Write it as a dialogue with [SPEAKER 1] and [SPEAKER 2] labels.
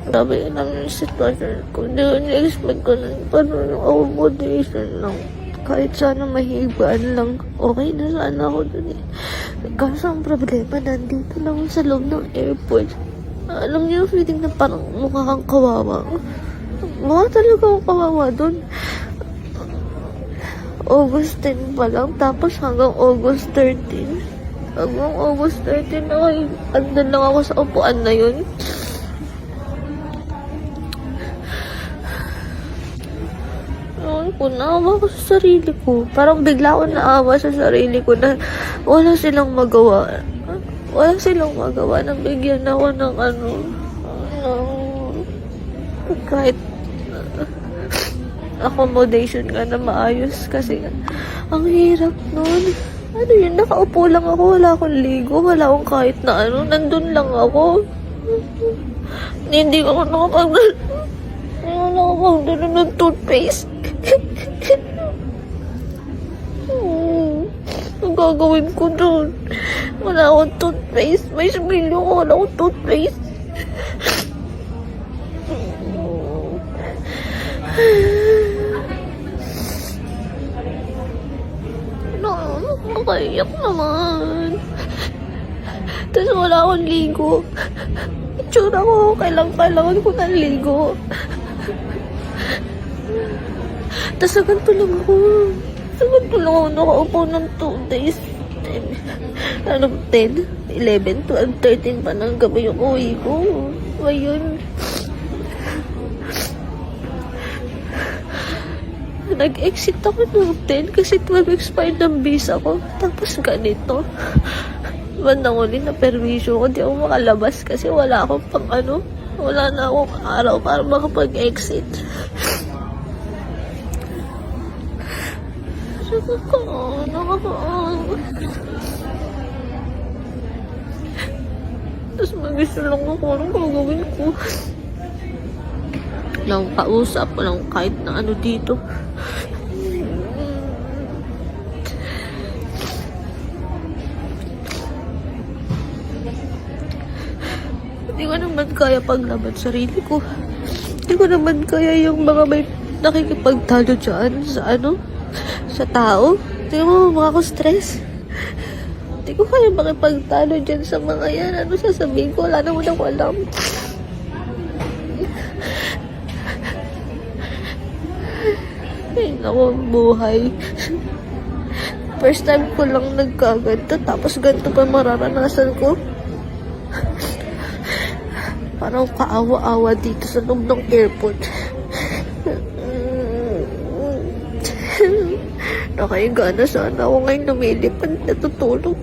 [SPEAKER 1] Grabe lang yung sitwasyon ko. Hindi ko na-expect ko na parang accommodation lang. Kahit sana mahibaan lang, okay na sana ako dun eh. Kaso ang problema, nandito lang ako sa loob ng airport. Alam niyo yung feeling na parang mukha kang kawawa. Mukha talaga akong kawawa dun. August 10 pa lang, tapos hanggang August 13. Hanggang August 13 na andun lang ako sa upuan na yun. Noon po, naawa ko sa sarili ko. Parang bigla ako naawa sa sarili ko na wala silang magawa. Wala silang magawa na bigyan ako ng kahit accommodation nga na maayos kasi ang hirap nun. Ano yun, nakaupo lang ako, wala akong ligo, wala akong kahit na nandun lang ako. Hindi ako nakapagdala ng toothpaste. Ang gagawin ko doon? Wala akong toothpaste. May similyo ko, wala akong toothpaste. Nakaiyak naman. Tapos wala akong ligo. Itsura ko, kailangan ko ng ligo. Tapos sa ganito lang ako. Nakaupo ng 2 days. 10, 11, 12, 13 pa ng gabi yung uwi ko. Ayun. Nag-exit ako ng 10 kasi 12 expired ng visa ko. Tapos ganito. Bandang uli na permission ko. Di ako makalabas kasi wala akong wala na akong araw para makapag-exit. Tapos mag-isa lang ako. Anong gagawin ko? Walang kausap, walang kahit na dito. Hindi ko naman kaya paglaban sarili ko. Hindi ko naman kaya yung mga may nakikipagtalo dyan sa tao. Hindi ko makako-stress. Hindi ko kaya makipagtalo dyan sa mga yan. Ano sasabihin ko? Wala naman ako alam. Ay, naku, buhay. First time ko lang nagkaganto, tapos ganito pa mararanasan ko. Parang kaawa-awa dito sa loob ng airport. Nakahiga na sana ako ngayon lumilipad, natutulog.